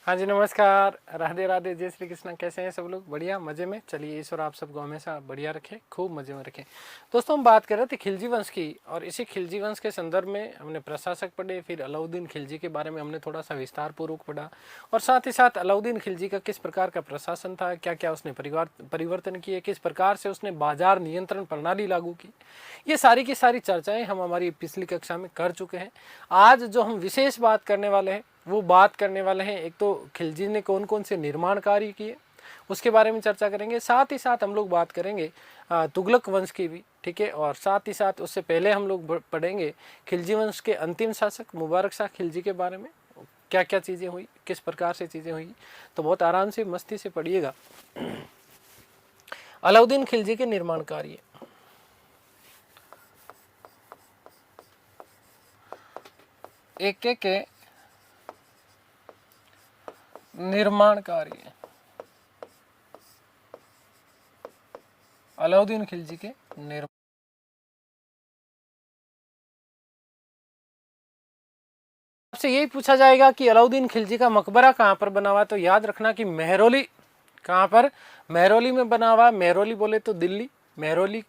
हाँ जी, नमस्कार, राधे राधे, जय श्री कृष्ण। कैसे हैं सब लोग? बढ़िया, मजे में। चलिए, ईश्वर आप सबको हमेशा बढ़िया रखे, खूब मजे में रखे। दोस्तों, हम बात कर रहे थे खिलजी वंश की, और इसी खिलजी वंश के संदर्भ में हमने प्रशासक पढ़े, फिर अलाउद्दीन खिलजी के बारे में हमने थोड़ा सा विस्तार पूर्वक पढ़ा, और साथ ही साथ अलाउद्दीन खिलजी का किस प्रकार का प्रशासन था, क्या क्या उसने परिवर्तन किए, किस प्रकार से उसने बाजार नियंत्रण प्रणाली लागू की, ये सारी की सारी चर्चाएं हम हमारी पिछली कक्षा में कर चुके हैं। आज जो हम विशेष बात करने वाले हैं वो बात करने वाले हैं, एक तो खिलजी ने कौन कौन से निर्माण कार्य किए उसके बारे में चर्चा करेंगे। साथ ही साथ हम लोग बात करेंगे तुगलक वंश की भी, ठीक है। और साथ ही साथ उससे पहले हम लोग पढ़ेंगे खिलजी वंश के अंतिम शासक मुबारक शाह खिलजी के बारे में, क्या क्या चीज़ें हुई, किस प्रकार से चीज़ें हुई। तो बहुत आराम से मस्ती से पढ़िएगा। अलाउद्दीन खिलजी के निर्माण कार्य, एक एक के निर्माण कार्य, अलाउद्दीन खिलजी के निर्माण। आपसे यही पूछा जाएगा कि अलाउद्दीन खिलजी का मकबरा कहाँ पर बना हुआ है, तो याद रखना कि मेहरौली। कहाँ पर? मेहरौली में बना हुआ। मेहरौली बोले तो दिल्ली, मेहरौली,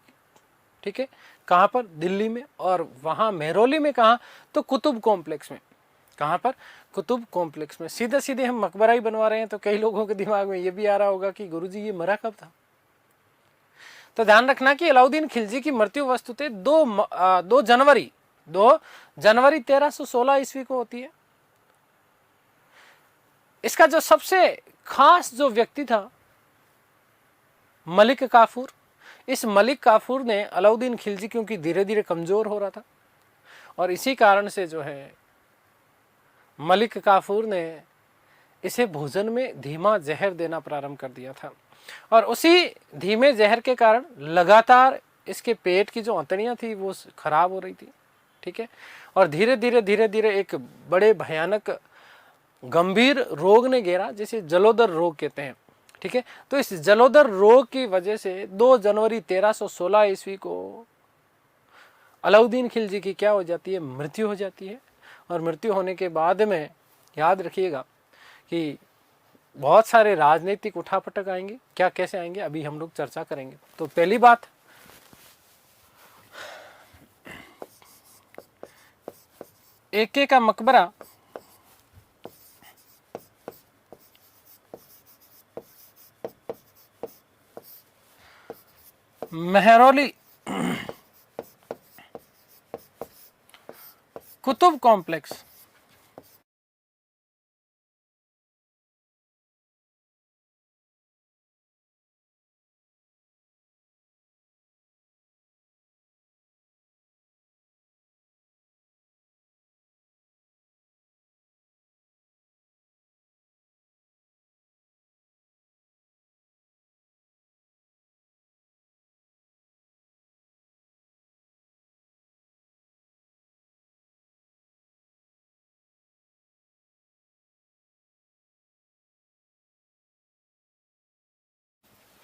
ठीक है। कहाँ पर? दिल्ली में। और वहाँ मेहरौली में कहाँ? तो कुतुब कॉम्प्लेक्स में। कहाँ पर? कुतुब कॉम्प्लेक्स में। सीधे सीधे हम मकबरा ही बनवा रहे हैं, तो कई लोगों के दिमाग में ये भी आ रहा होगा कि गुरुजी ये मरा कब था। तो ध्यान रखना कि अलाउद्दीन खिलजी की मृत्यु वस्तुतः 2 जनवरी 1316 ईस्वी को होती है। इसका जो सबसे खास जो व्यक्ति था, मलिक काफूर। इस मलिक काफूर ने अलाउद्दीन खिलजी, क्योंकि धीरे धीरे कमजोर हो रहा था, और इसी कारण से जो है मलिक काफूर ने इसे भोजन में धीमा जहर देना प्रारंभ कर दिया था। और उसी धीमे जहर के कारण लगातार इसके पेट की जो अंतड़ियां थी वो खराब हो रही थी, ठीक है। और धीरे धीरे एक बड़े भयानक गंभीर रोग ने घेरा, जिसे जलोदर रोग कहते हैं, ठीक है। तो इस जलोदर रोग की वजह से 2 जनवरी 1316 ईस्वी को अलाउद्दीन खिलजी की क्या हो जाती है? मृत्यु हो जाती है। और मृत्यु होने के बाद में याद रखिएगा कि बहुत सारे राजनीतिक उठापटक आएंगे। क्या कैसे आएंगे अभी हम लोग चर्चा करेंगे। तो पहली बात, एके का मकबरा मेहरौली कुतुब कॉम्प्लेक्स,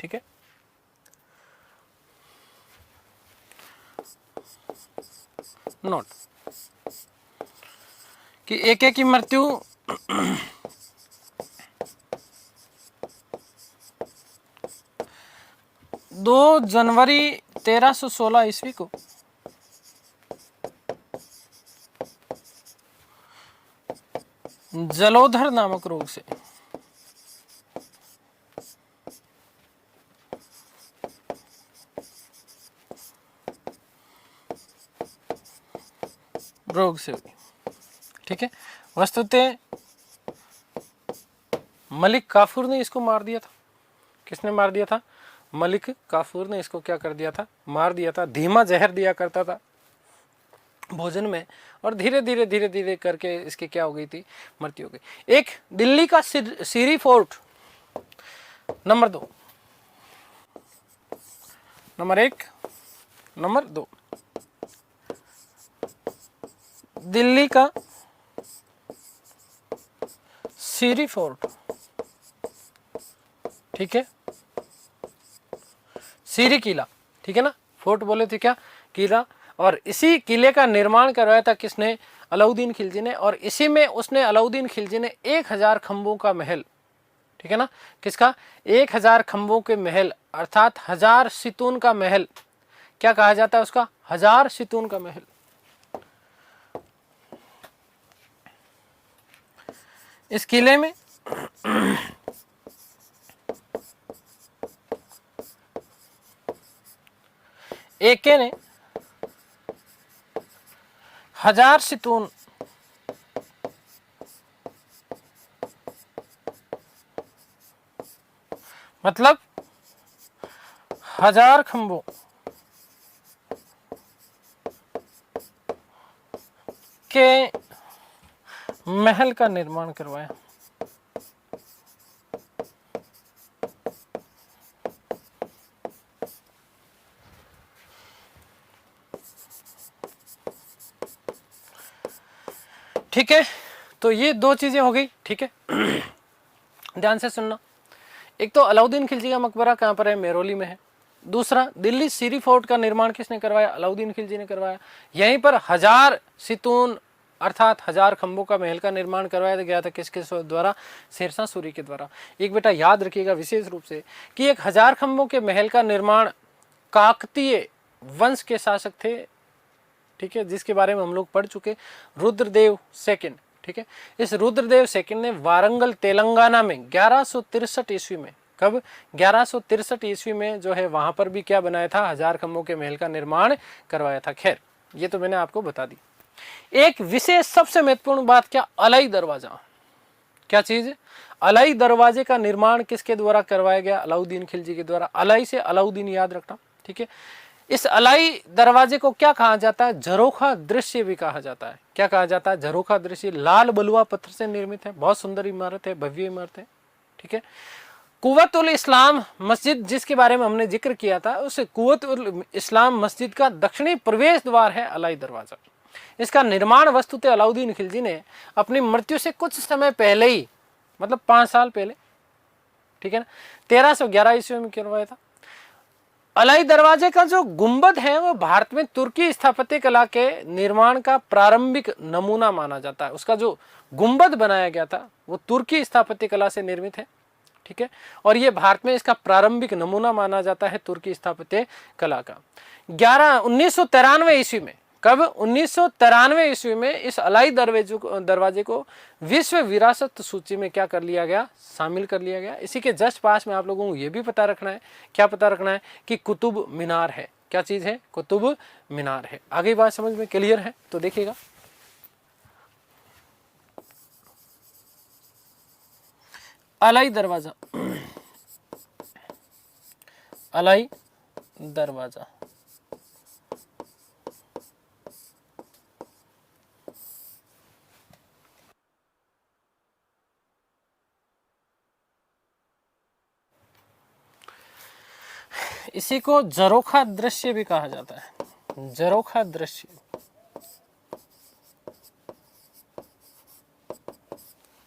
ठीक है। नोट कि एके की मृत्यु 2 जनवरी 1316 ईस्वी को जलोधर नामक रोग से, हुई, ठीक है। वस्तुतः मलिक काफूर ने इसको मार दिया था। किसने मार दिया था? मलिक काफूर ने इसको क्या कर दिया था? मार दिया था। धीमा जहर दिया करता था भोजन में, और धीरे धीरे करके इसकी क्या हो गई थी? मृत्यु हो गई। एक दिल्ली का Siri fort, number 2, number 1, number 2, Delhi का सीरी फोर्ट, ठीक है। सीरी किला, ठीक है ना। फोर्ट बोले थे क्या? किला। और इसी किले का निर्माण करवाया था किसने? अलाउद्दीन खिलजी ने, और इसी में उसने अलाउद्दीन खिलजी ने 1000 खंभों का महल, ठीक है ना, किसका, 1000 खंभों के महल अर्थात 1000 सितून का महल, क्या कहा जाता है उसका, 1000 सितून का महल। इस किले में एके ने 1000 सितून मतलब 1000 खंभों के महल का निर्माण करवाया। ठीक है, तो ये दो चीजें हो गई, ठीक है। ध्यान से सुनना, एक तो अलाउद्दीन खिलजी का मकबरा कहाँ पर है, मेहरौली में है। दूसरा, दिल्ली सीरी फोर्ट का निर्माण किसने करवाया, अलाउद्दीन खिलजी ने करवाया। यहीं पर 1000 सितून अर्थात 1000 खंभों का महल का निर्माण करवाया गया था, किसके द्वारा, शेरशाह सूरी के द्वारा। एक बेटा याद रखिएगा विशेष रूप से कि एक 1000 खंभों के महल का निर्माण काकतीय वंश के शासक थे, ठीक है, जिसके बारे में हम लोग पढ़ चुके, रुद्रदेव सेकंड, ठीक है। इस रुद्रदेव सेकंड ने वारंगल तेलंगाना में 1163 ईस्वी में, कब, 1163 ईस्वी में जो है वहां पर भी क्या बनाया था, 1000 खंभों के महल का निर्माण करवाया था। खैर, ये तो मैंने आपको बता दी। एक विशेष सबसे महत्वपूर्ण बात क्या, अलाई दरवाजा, क्या चीज है, अलाई दरवाजे का निर्माण किसके द्वारा करवाया गया, अलाउद्दीन खिलजी के द्वारा। अलाई से अलाउद्दीन याद रखना, ठीक है। इस अलाई दरवाजे को क्या कहा जाता है, झरोखा दृश्य भी कहा जाता है। क्या कहा जाता है, झरोखा दृश्य। लाल बलुआ पत्थर से निर्मित है, बहुत सुंदर इमारत है, भव्य इमारत है, ठीक है। कुव्वत उल इस्लाम मस्जिद जिसके बारे में हमने जिक्र किया था, उस कुव्वत उल इस्लाम मस्जिद का दक्षिणी प्रवेश द्वार है अलाई दरवाजा। इसका निर्माण वस्तुतः अलाउद्दीन खिलजी ने अपनी मृत्यु से कुछ समय पहले ही, मतलब 5 साल पहले, ठीक है ना, 1311 ईस्वी में करवाया था। अलाई दरवाजे का जो गुंबद है वो भारत में तुर्की स्थापत्य कला के निर्माण का प्रारंभिक नमूना माना जाता है। उसका जो गुंबद बनाया गया था वो तुर्की स्थापत्य कला से निर्मित है, ठीक है, और ये भारत में इसका प्रारंभिक नमूना माना जाता है तुर्की स्थापत्य कला का। 1993 ईस्वी में, कब, 1993 ईस्वी में इस अलाई दरवाजे को विश्व विरासत सूची में क्या कर लिया गया, शामिल कर लिया गया। इसी के जस्ट पास में आप लोगों को ये भी पता रखना है, क्या पता रखना है, कि कुतुब मीनार है। क्या चीज है, कुतुब मीनार है। आगे बात समझ में क्लियर है, तो देखिएगा, अलाई दरवाजा, अलाई दरवाजा इसी को झरोखा दृश्य भी कहा जाता है, झरोखा दृश्य,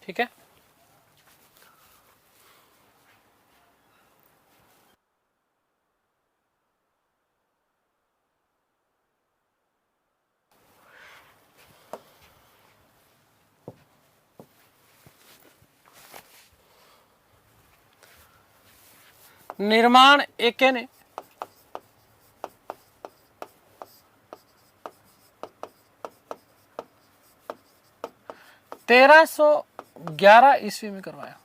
ठीक है। निर्माण एके ने 1311 ईस्वी में करवाया,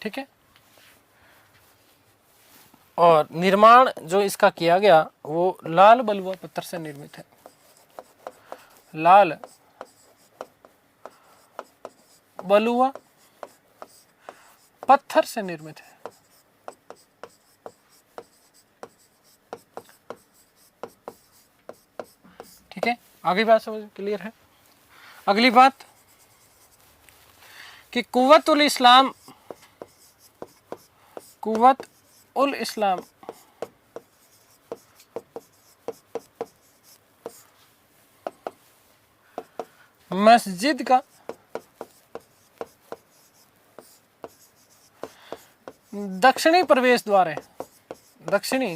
ठीक है। और निर्माण जो इसका किया गया वो लाल बलुआ पत्थर से निर्मित है, लाल बलुआ पत्थर से निर्मित है, ठीक है। आगे बात समझ क्लियर है। अगली बात कि कुव्वत उल इस्लाम, कुव्वत उल इस्लाम मस्जिद का दक्षिणी प्रवेश द्वार है, दक्षिणी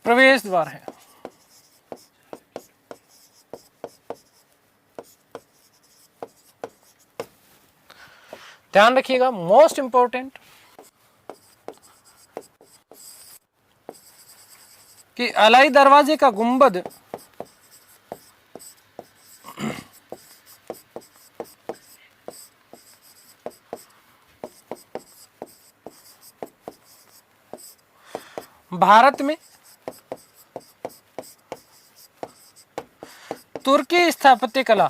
प्रवेश द्वार है। ध्यान रखिएगा, मोस्ट इंपॉर्टेंट, कि अलाई दरवाजे का गुंबद भारत में तुर्की स्थापत्य कला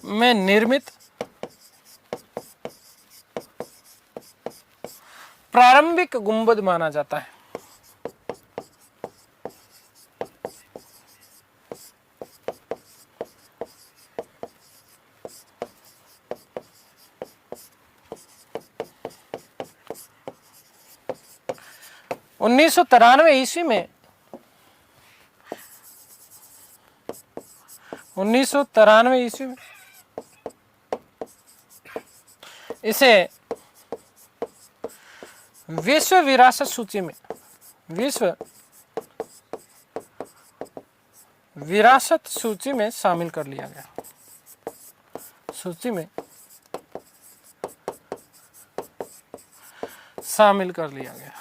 में निर्मित प्रारंभिक गुंबद माना जाता है। उन्नीस सौ 93 ईस्वी में 1993 ईस्वी में इसे विश्व विरासत सूची में, विश्व विरासत सूची में शामिल कर लिया गया, सूची में शामिल कर लिया गया।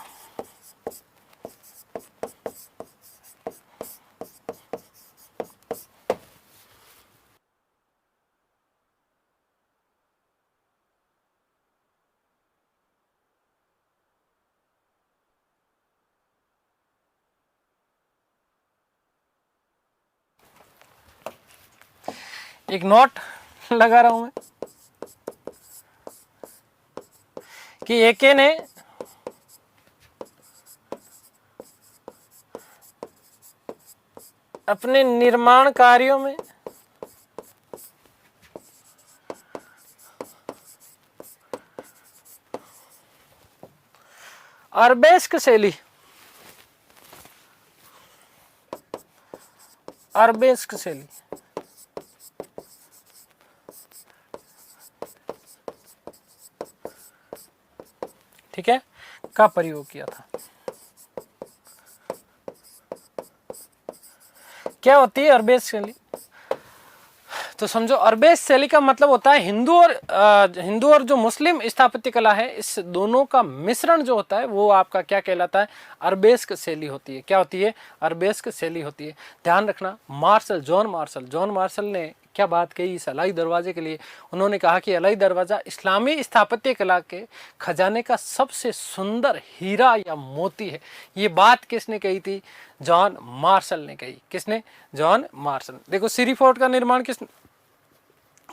एक नोट लगा रहा हूं मैं कि एके ने अपने निर्माण कार्यों में अरबेस्क शैली, अरबेस्क शैली ठीक है का प्रयोग किया था। क्या होती है अरबेस्क शैली? तो समझो, अरबेस्क शैली का मतलब होता है हिंदू और जो मुस्लिम स्थापत्य कला है, इस दोनों का मिश्रण जो होता है वो आपका क्या कहलाता है? अरबेस्क शैली होती है। क्या होती है? अरबेस्क शैली होती है। ध्यान रखना, जॉन मार्शल ने क्या बात कही इस अलाई दरवाजे के लिए? उन्होंने कहा कि अलाई दरवाजा इस्लामी स्थापत्य कला के खजाने का सबसे सुंदर हीरा या मोती है। ये बात किसने कही थी? जॉन मार्शल ने कही। किसने? John Marshall. देखो, सिरी फोर्ट का निर्माण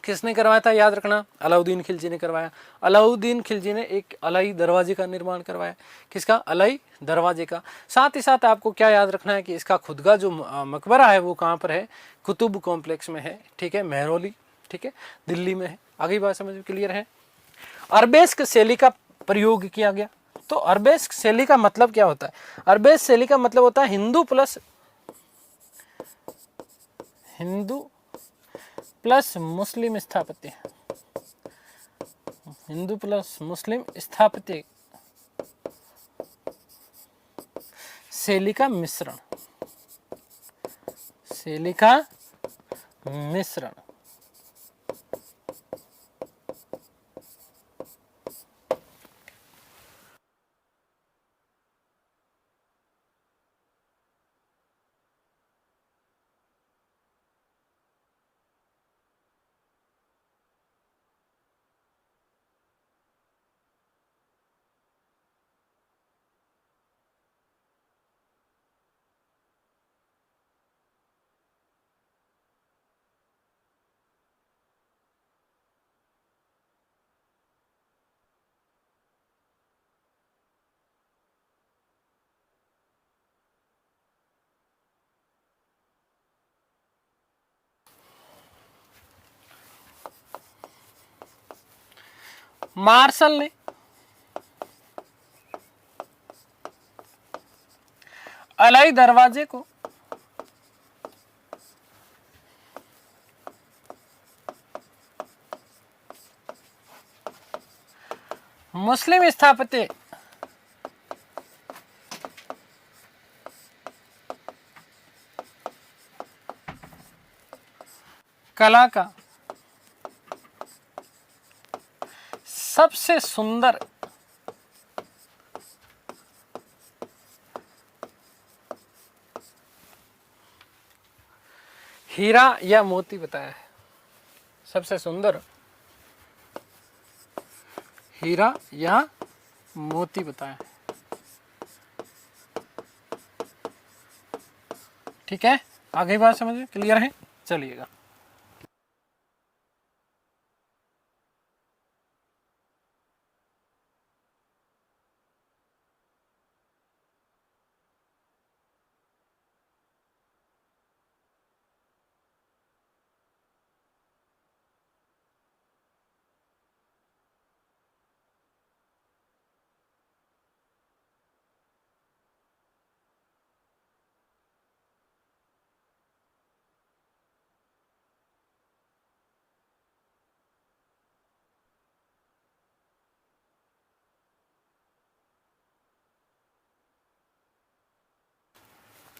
किसने करवाया था? याद रखना, अलाउद्दीन खिलजी ने करवाया। अलाउद्दीन खिलजी ने एक अलाई दरवाजे का निर्माण करवाया। किसका? अलाई दरवाजे का। साथ ही साथ आपको क्या याद रखना है कि इसका खुद का जो मकबरा है वो कहाँ पर है? कुतुब कॉम्प्लेक्स में है। ठीक है, मेहरौली, ठीक है, दिल्ली में है। आगे बात समझ में क्लियर है? अरबेस्क शैली का प्रयोग किया गया। तो अरबेस्क शैली का मतलब क्या होता है? अरबेस्क शैली का मतलब होता है हिंदू प्लस मुस्लिम स्थापत्य, हिंदू प्लस मुस्लिम स्थापत्य शैली का मिश्रण, शैली का मिश्रण। मार्शल ने अलाई दरवाजे को मुस्लिम स्थापत्य कला का सबसे सुंदर हीरा या मोती बताया है। सबसे सुंदर हीरा या मोती बताया है। ठीक है, आगे बात समझिए, क्लियर है? चलिएगा।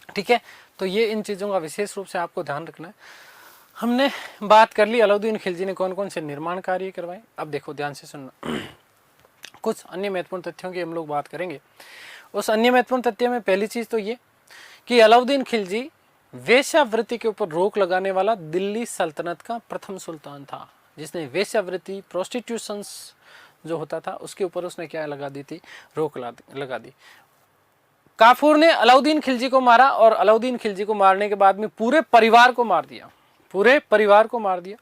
ठीक है, तो ये इन चीज़ों का विशेष रूप से आपको ध्यान रखना है। हमने बात कर ली अलाउद्दीन खिलजी ने कौन कौन से निर्माण कार्य करवाए। अब देखो ध्यान से सुनना, कुछ अन्य महत्वपूर्ण तथ्यों की हम लोग बात करेंगे। उस अन्य महत्वपूर्ण तथ्य में पहली चीज़ तो ये कि अलाउद्दीन खिलजी वेश्यावृत्ति के ऊपर रोक लगाने वाला दिल्ली सल्तनत का प्रथम सुल्तान था, जिसने वेश्यावृत्ति, प्रोस्टिट्यूशंस जो होता था उसके ऊपर उसने क्या लगा दी थी, रोक लगा दी। काफूर ने अलाउद्दीन खिलजी को मारा और अलाउद्दीन खिलजी को मारने के बाद में पूरे परिवार को मार दिया, पूरे परिवार को मार दिया।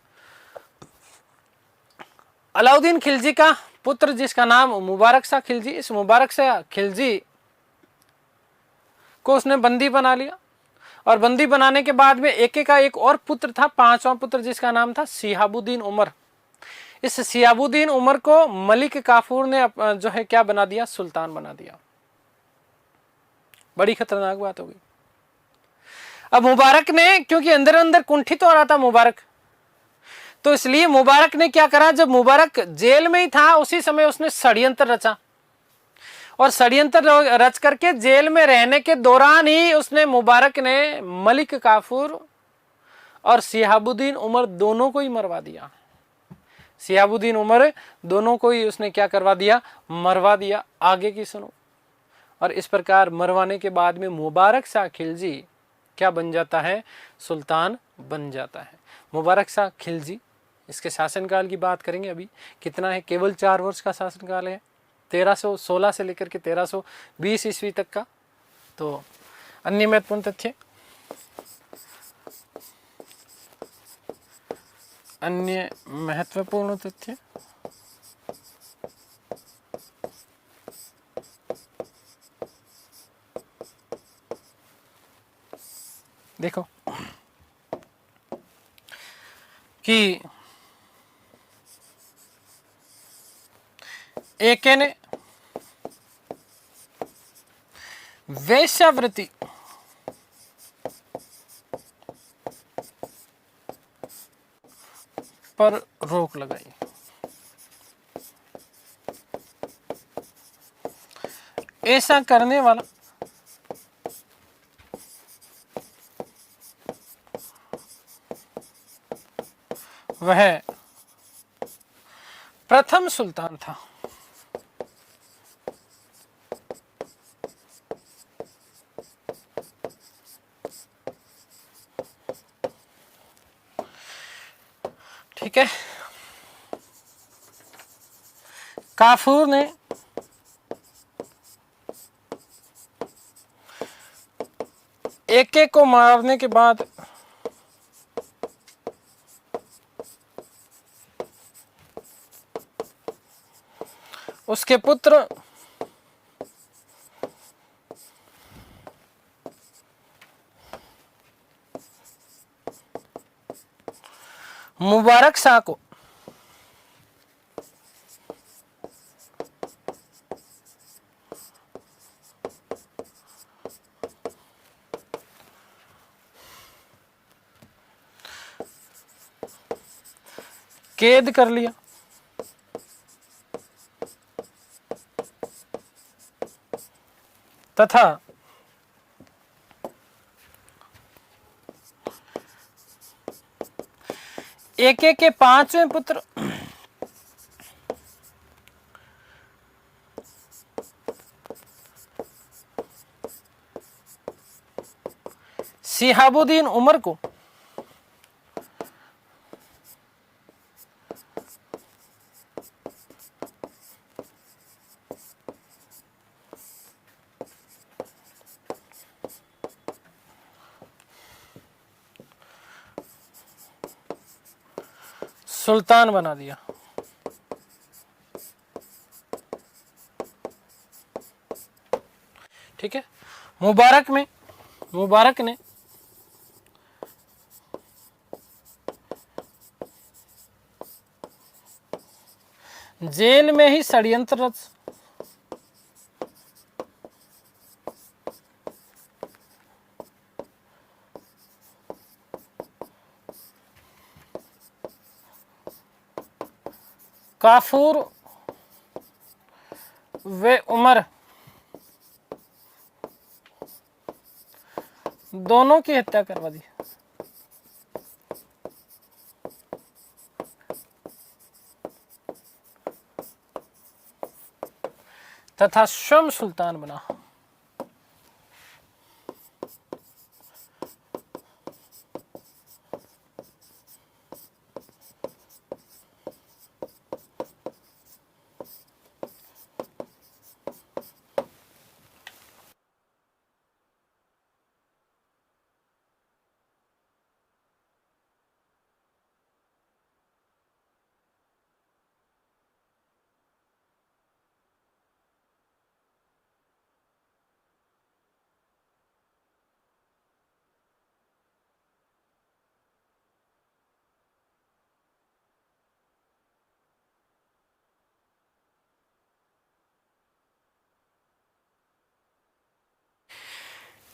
अलाउद्दीन खिलजी का पुत्र जिसका नाम मुबारक शाह खिलजी, इस मुबारक शाह खिलजी को उसने बंदी बना लिया और बंदी बनाने के बाद में एक का एक और पुत्र था, पांचवा पुत्र जिसका नाम था शिहाबुद्दीन उमर। इस शिहाबुद्दीन उमर को मलिक काफूर ने जो है क्या बना दिया, सुल्तान बना दिया। बड़ी खतरनाक बात हो गई। अब मुबारक ने, क्योंकि अंदर अंदर कुंठित हो रहा था मुबारक, तो इसलिए मुबारक ने क्या करा, जब मुबारक जेल में ही था उसी समय उसने षड्यंत्र रचा और षड्यंत्र रच करके जेल में रहने के दौरान ही उसने मुबारक ने मलिक काफूर और शिहाबुद्दीन उमर दोनों को ही मरवा दिया। शिहाबुद्दीन उमर दोनों को ही उसने क्या करवा दिया, मरवा दिया। आगे की सुनो। और इस प्रकार मरवाने के बाद में मुबारक शाह खिलजी क्या बन जाता है, सुल्तान बन जाता है। मुबारक शाह खिलजी, इसके शासनकाल की बात करेंगे अभी, कितना है, केवल 4 वर्ष का शासनकाल है, 1316 से लेकर के 1320 ईस्वी तक का। तो अन्य महत्वपूर्ण तथ्य, अन्य महत्वपूर्ण तथ्य, देखो कि एके ने वेश्यावृत्ति पर रोक लगाई। ऐसा करने वाला वह प्रथम सुल्तान था। ठीक है, काफूर ने एक एक को मारने के बाद उसके पुत्र मुबारक शाह को कैद कर लिया तथा एक एक के पांचवें पुत्र शिहाबुद्दीन उमर को सुल्तान बना दिया। ठीक है, मुबारक ने जेल में ही षड्यंत्र रच काफूर व उमर दोनों की हत्या करवा दी। तथा स्वयं सुल्तान बना।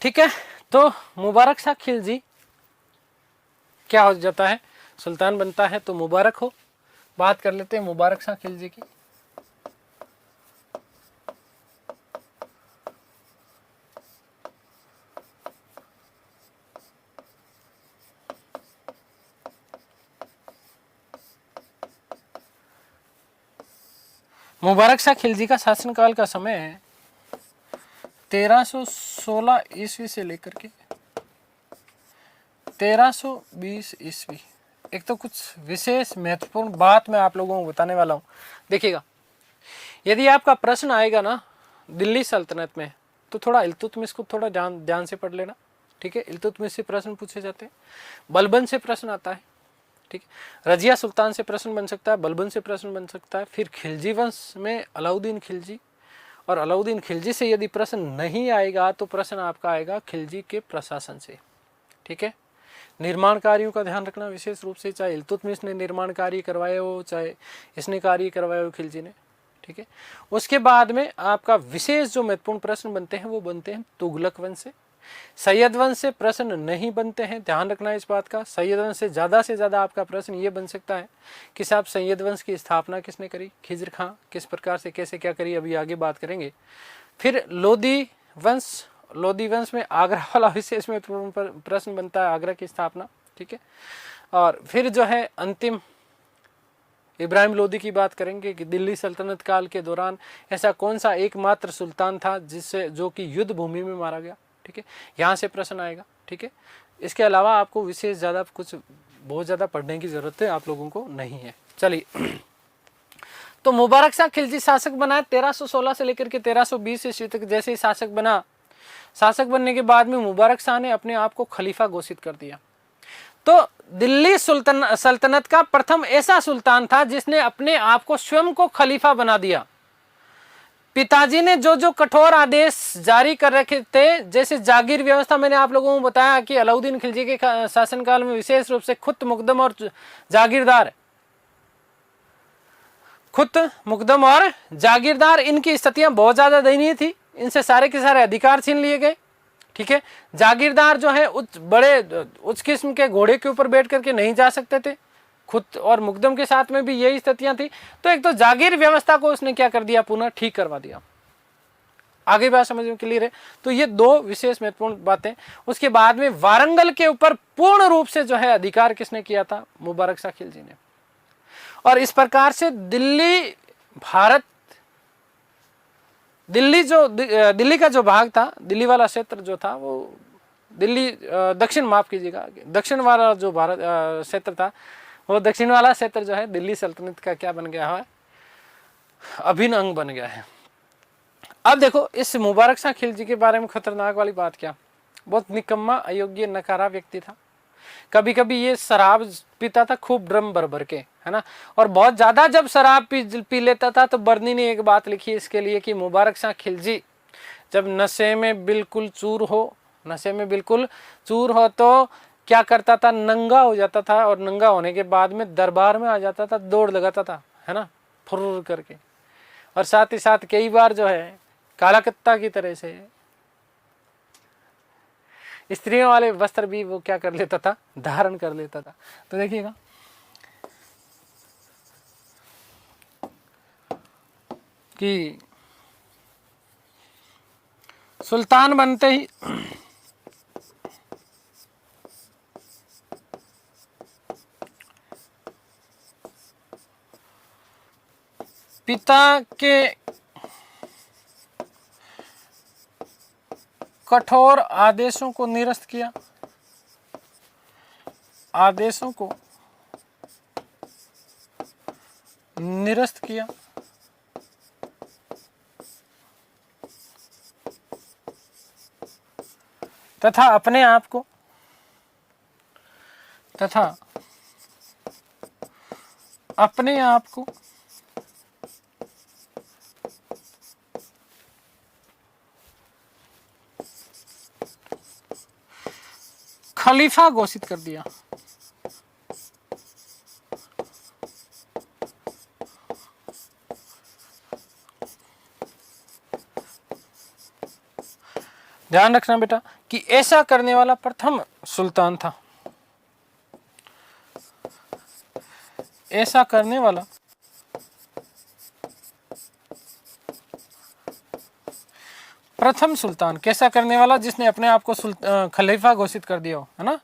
ठीक है, तो मुबारक शाह खिलजी क्या हो जाता है, सुल्तान बनता है। तो मुबारक हो, बात कर लेते हैं मुबारक शाह खिलजी की। मुबारक शाह खिलजी का शासनकाल का समय है 1316 ईस्वी से लेकर के 1320 ईस्वी। एक तो कुछ विशेष महत्वपूर्ण बात मैं आप लोगों को बताने वाला हूँ। देखिएगा, यदि आपका प्रश्न आएगा ना दिल्ली सल्तनत में, तो थोड़ा इल्तुतमिश को थोड़ा ध्यान से पढ़ लेना। ठीक है, इल्तुतमिश से प्रश्न पूछे जाते हैं, बलबन से प्रश्न आता है। ठीक है, रजिया सुल्तान से प्रश्न बन सकता है, बलबन से प्रश्न बन सकता है। फिर खिलजी वंश में अलाउद्दीन खिलजी, और अलाउद्दीन खिलजी से यदि प्रश्न नहीं आएगा तो प्रश्न आपका आएगा खिलजी के प्रशासन से। ठीक है, निर्माण कार्यों का ध्यान रखना विशेष रूप से, चाहे इल्तुतमिश ने निर्माण कार्य करवाए हो, चाहे इसने कार्य करवाए हो खिलजी ने। ठीक है, उसके बाद में आपका विशेष जो महत्वपूर्ण प्रश्न बनते हैं वो बनते हैं तुगलक वंश से। सैयद वंश से प्रश्न नहीं बनते हैं, ध्यान रखना इस बात का। सैयद वंश से ज़्यादा आपका प्रश्न ये बन सकता है कि साहब सैयद वंश की स्थापना किसने करी, खिज्र खां किस प्रकार से कैसे क्या करी, अभी आगे बात करेंगे। फिर लोदी वंश में आगरा वाला विशेष में प्रश्न बनता है, आगरा की स्थापना। ठीक है, और फिर जो है अंतिम इब्राहिम लोदी की बात करेंगे कि दिल्ली सल्तनत काल के दौरान ऐसा कौन सा एकमात्र सुल्तान था जिससे जो कि युद्ध भूमि में मारा गया। ठीक है, यहाँ से प्रश्न आएगा। ठीक है, इसके अलावा आपको विशेष ज़्यादा कुछ बहुत ज़्यादा पढ़ने की ज़रूरत है आप लोगों को नहीं है। चलिए, तो मुबारक शाह खिलजी शासक बना 1316 से लेकर के 1320 ईस्वी तक। जैसे ही शासक बना, शासक बनने के बाद में मुबारक शाह ने अपने आप को खलीफा घोषित कर दिया। तो दिल्ली सल्तनत का प्रथम ऐसा सुल्तान था जिसने अपने आप को स्वयं को खलीफा बना दिया। पिताजी ने जो जो कठोर आदेश जारी कर रखे थे, जैसे जागीर व्यवस्था, मैंने आप लोगों को बताया कि अलाउद्दीन खिलजी के शासनकाल में विशेष रूप से खुत मुकदम और जागीरदार इनकी स्थितियां बहुत ज्यादा दयनीय थी, इनसे सारे के सारे अधिकार छीन लिए गए। ठीक है, जागीरदार जो है उच्च किस्म के घोड़े के ऊपर बैठ करके नहीं जा सकते थे, खुद और मुकदम के साथ में भी यही स्थितियां थी। तो एक तो जागीर व्यवस्था को उसने क्या कर दिया, पुनः ठीक करवा दिया। आगे बात समझ में क्लियर है। तो ये दो विशेष महत्वपूर्ण बातें। उसके बाद में वारंगल के ऊपर पूर्ण रूप से जो है अधिकार किसने किया था? मुबारक शाह खिलजी ने। और इस प्रकार से दिल्ली दिल्ली का जो भाग था, दिल्ली वाला क्षेत्र जो था वो दिल्ली दक्षिण, माफ कीजिएगा, दक्षिण वाला जो भारत क्षेत्र था, वो दक्षिण वाला क्षेत्र जो है दिल्ली सल्तनत का क्या बन गया है? अभिन्न अंग बन गया है। अब देखो इस मुबारक शाह खिलजी के बारे में खतरनाक वाली बात क्या, बहुत निकम्मा, अयोग्य, नकारा व्यक्ति था। कभी कभी ये शराब पीता था खूब ड्रम भर भर के, है ना, और बहुत ज्यादा जब शराब पी लेता था तो बर्नी ने एक बात लिखी इसके लिए कि मुबारक शाह खिलजी जब नशे में बिल्कुल चूर हो तो क्या करता था? नंगा हो जाता था, और नंगा होने के बाद में दरबार में आ जाता था, दौड़ लगाता था, है ना, फुर्र करके, और साथ ही साथ कई बार जो है काला कुत्ता की तरह से स्त्रियों वाले वस्त्र भी वो क्या कर लेता था? धारण कर लेता था। तो देखिएगा कि सुल्तान बनते ही पिता के कठोर आदेशों को निरस्त किया, तथा अपने आप को खलीफा घोषित कर दिया। ध्यान रखना बेटा कि ऐसा करने वाला प्रथम सुल्तान था। ऐसा करने वाला प्रथम सुल्तान, कैसा करने वाला? जिसने अपने आप को खलीफा घोषित कर दिया हो, है ना।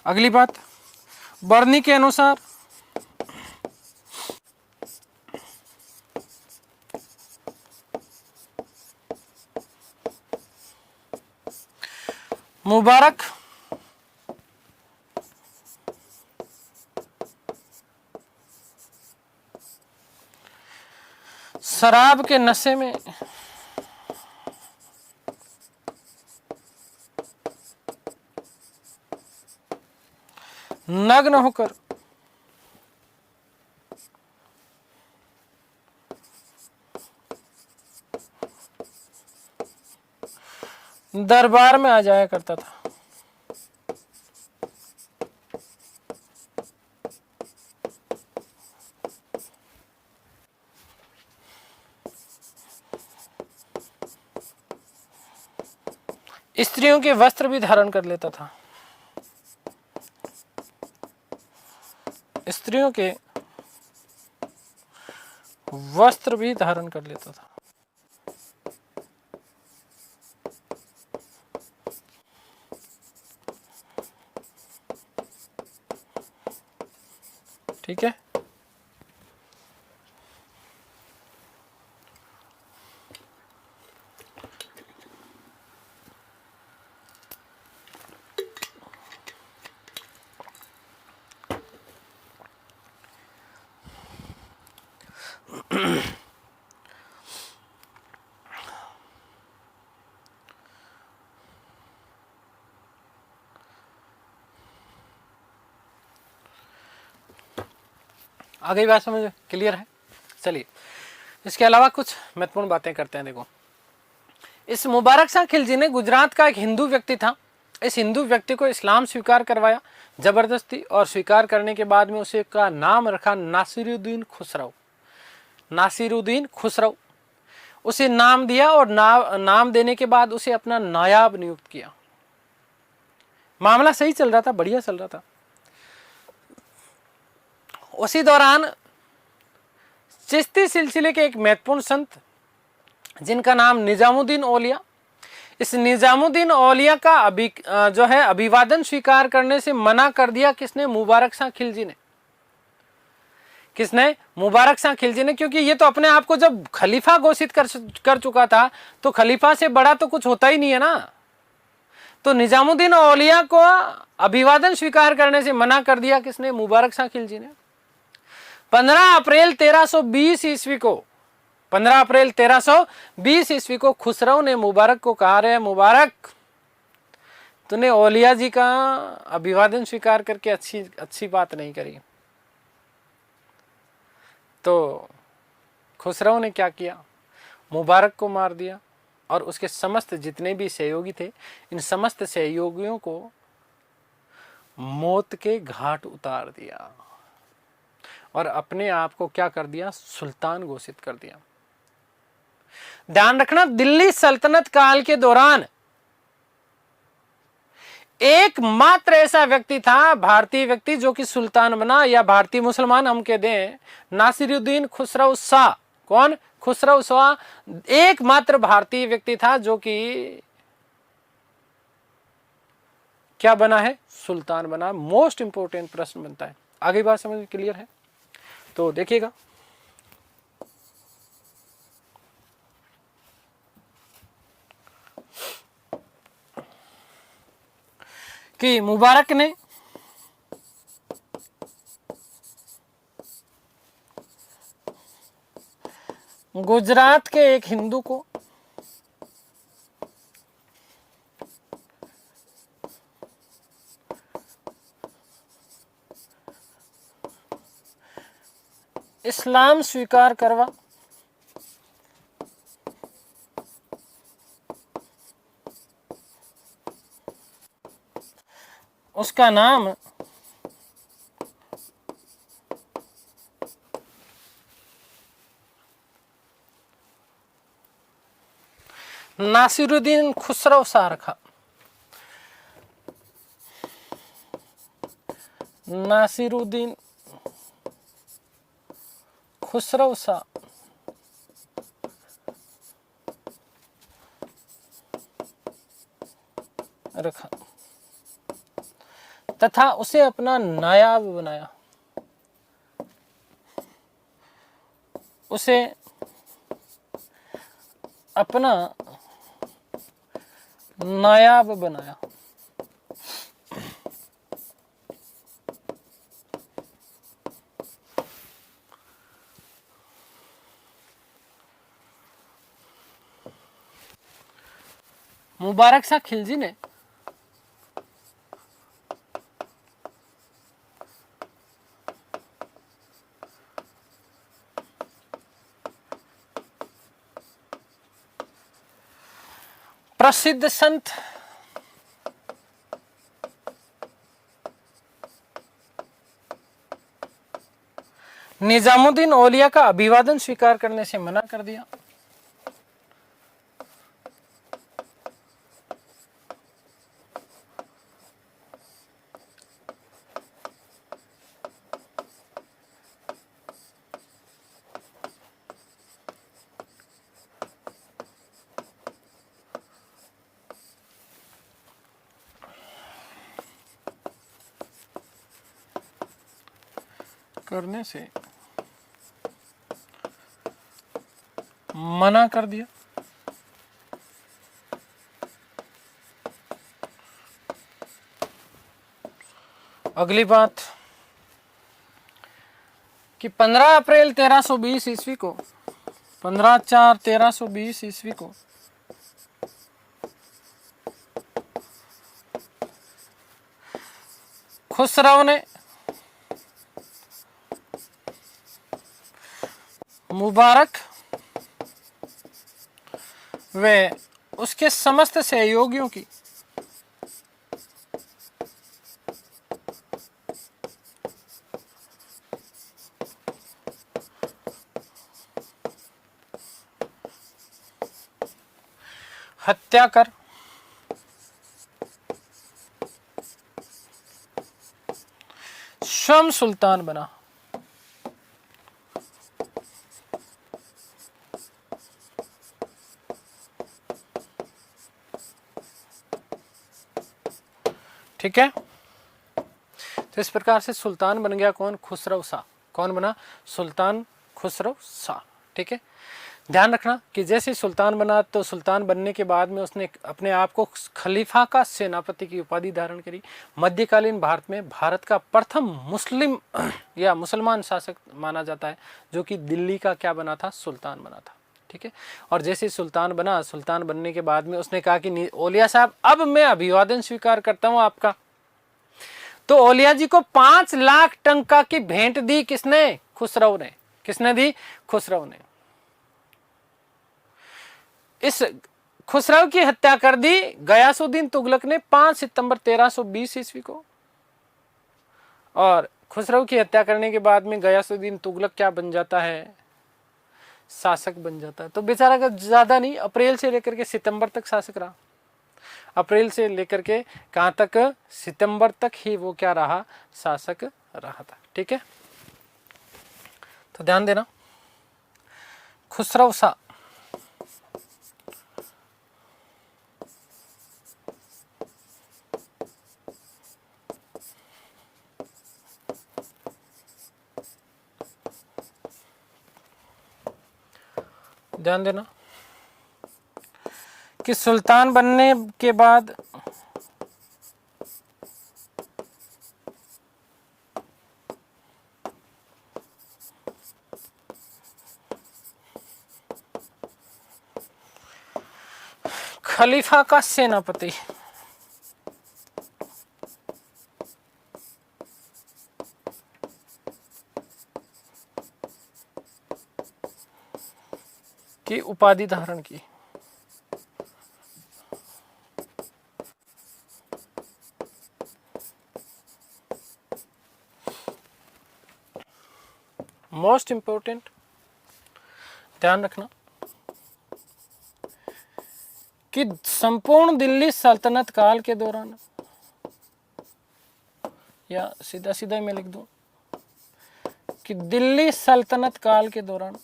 अगली बात, बर्नी के अनुसार मुबारक शराब के नशे में नग्न होकर दरबार में आ जाया करता था। स्त्रियों के वस्त्र भी धारण कर लेता था। स्त्रियों के वस्त्र भी धारण कर लेता था। ठीक है। आगे बात समझ क्लियर है। चलिए इसके अलावा कुछ महत्वपूर्ण बातें करते हैं। देखो, इस मुबारक शाह खिलजी ने गुजरात का एक हिंदू व्यक्ति था, इस हिंदू व्यक्ति को इस्लाम स्वीकार करवाया जबरदस्ती, और स्वीकार करने के बाद में उसे का नाम रखा नासिरुद्दीन खुसरो। नासिरुद्दीन खुसरो उसे नाम दिया, और नाम देने के बाद उसे अपना नायाब नियुक्त किया। मामला सही चल रहा था, बढ़िया चल रहा था। उसी दौरान चिश्ती सिलसिले के एक महत्वपूर्ण संत जिनका नाम निजामुद्दीन औलिया। इस निजामुद्दीन औलिया का जो है अभिवादन स्वीकार करने से मना कर दिया किसने? मुबारक शाह खिलजी ने। किसने? मुबारक शाह खिलजी ने, क्योंकि ये तो अपने आप को जब खलीफा घोषित कर चुका था, तो खलीफा से बड़ा तो कुछ होता ही नहीं है ना। तो निजामुद्दीन औलिया को अभिवादन स्वीकार करने से मना कर दिया किसने? मुबारक शाह खिलजी ने। 15 अप्रैल 1320 ईस्वी को 15 अप्रैल 1320 ईस्वी को खुसरो ने मुबारक को कहा, रे मुबारक, तूने औलिया जी का अभिवादन स्वीकार करके अच्छी बात नहीं करी। तो खुसरो ने क्या किया? मुबारक को मार दिया और उसके समस्त जितने भी सहयोगी थे, इन समस्त सहयोगियों को मौत के घाट उतार दिया और अपने आप को क्या कर दिया? सुल्तान घोषित कर दिया। ध्यान रखना, दिल्ली सल्तनत काल के दौरान एकमात्र ऐसा व्यक्ति था, भारतीय व्यक्ति, जो कि सुल्तान बना, या भारतीय मुसलमान हम कह दें, नासिरुद्दीन खुसरो शाह। कौन? खुसरो शाह एकमात्र भारतीय व्यक्ति था जो कि क्या बना है? सुल्तान बना। मोस्ट इंपोर्टेंट प्रश्न बनता है। आगे बात समझ में क्लियर है? तो देखिएगा, कि मुबारक ने गुजरात के एक हिंदू को इस्लाम स्वीकार करवा, उसका नाम नासिरुद्दीन खुसरो शाह रखा। नासिरुद्दीन खुसरो शाह रखा तथा उसे अपना नायाब बनाया। उसे अपना नायाब बनाया। मुबारक शाह खिलजी ने प्रसिद्ध संत निजामुद्दीन औलिया का अभिवादन स्वीकार करने से मना कर दिया। करने से मना कर दिया। अगली बात कि 15 अप्रैल 1320 ईस्वी को 15/4/1320 ईस्वी को खुसरो ने मुबारक व उसके समस्त सहयोगियों की हत्या कर स्वयं सुल्तान बना। ठीक है। तो इस प्रकार से सुल्तान बन गया कौन? खुसरो शाह। कौन बना? सुल्तान खुसरो शाह। ठीक है। ध्यान रखना कि जैसे सुल्तान बना तो सुल्तान बनने के बाद में उसने अपने आप को खलीफा का सेनापति की उपाधि धारण करी। मध्यकालीन भारत में भारत का प्रथम मुस्लिम या मुसलमान शासक माना जाता है, जो कि दिल्ली का क्या बना था? सुल्तान बना था। ठीक है। और जैसे सुल्तान बना, सुल्तान बनने के बाद में उसने कहा कि ओलिया साहब अब मैं अभिवादन स्वीकार करता हूं आपका। तो ओलिया जी को 5 लाख टंका की भेंट दी। किसने? खुसरो ने। किसने दी? खुसरो ने। इस खुसरो की हत्या कर दी गयासुद्दीन तुगलक ने 5 सितंबर 1320 ईस्वी को। और खुसरो की हत्या करने के बाद में गयासुद्दीन तुगलक क्या बन जाता है? शासक बन जाता है। तो बेचारा का ज्यादा नहीं, अप्रैल से लेकर के सितंबर तक शासक रहा। अप्रैल से लेकर के कहां तक? सितंबर तक ही वो क्या रहा? शासक रहा था। ठीक है। तो ध्यान देना, खुसरो शाह ध्यान देना कि सुल्तान बनने के बाद खलीफा का सेनापति की उपाधि धारण की। मोस्ट इंपोर्टेंट ध्यान रखना कि संपूर्ण दिल्ली सल्तनत काल के दौरान, या सीधा सीधा मैं लिख दूं कि दिल्ली सल्तनत काल के दौरान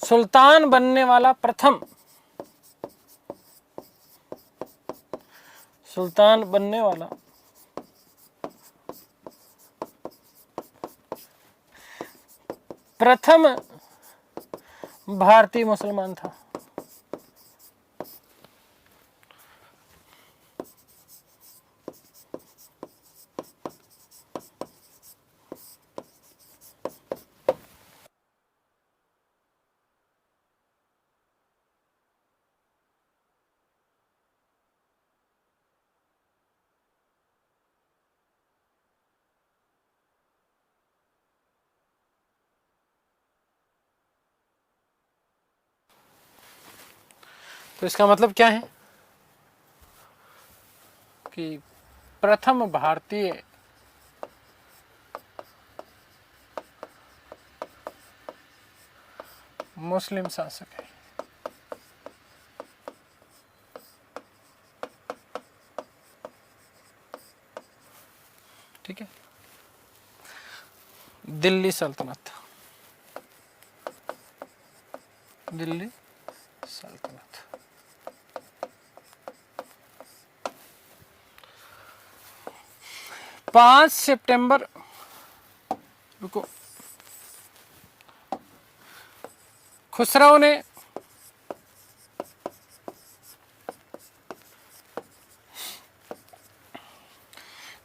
सुल्तान बनने वाला प्रथम सुल्तान बनने वाला प्रथम भारतीय मुसलमान था। तो इसका मतलब क्या है कि प्रथम भारतीय मुस्लिम शासक है। ठीक है। दिल्ली सल्तनत, दिल्ली सल्तनत। 5 सितंबर, रुको, खुसरो ने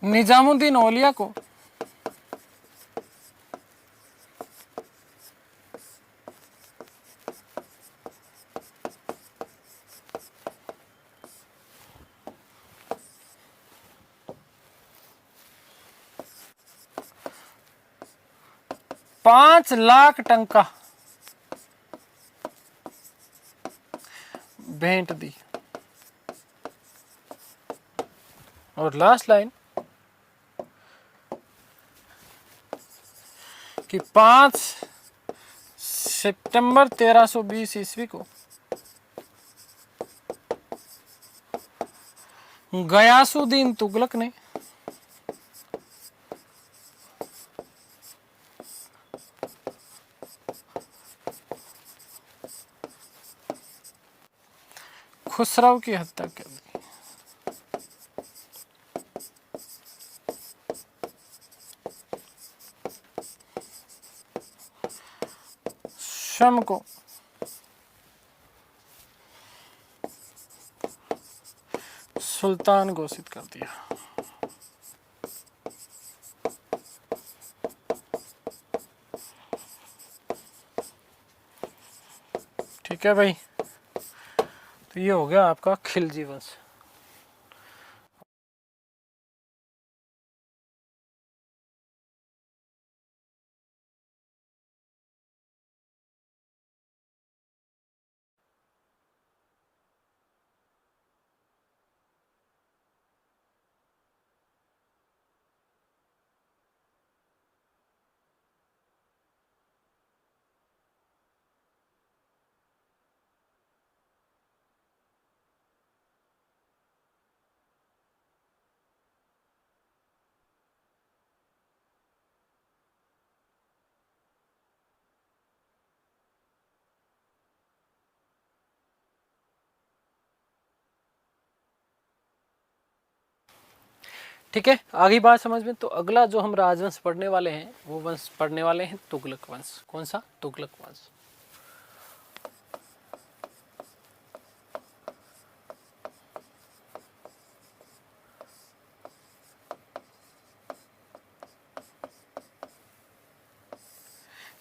निजामुद्दीन औलिया को ₹5 लाख भेंट दी। और लास्ट लाइन कि 5 सितंबर 1320 ईस्वी को गयासुद्दीन तुगलक ने खुसरो की हत्या कर दी। शम को सुल्तान घोषित कर दिया। ठीक है भाई, तो ये हो गया आपका खिलजी वंश। ठीक है, आगे बात समझ में। तो अगला जो हम राजवंश पढ़ने वाले हैं वो वंश पढ़ने वाले हैं तुगलक वंश। कौन सा? तुगलक वंश।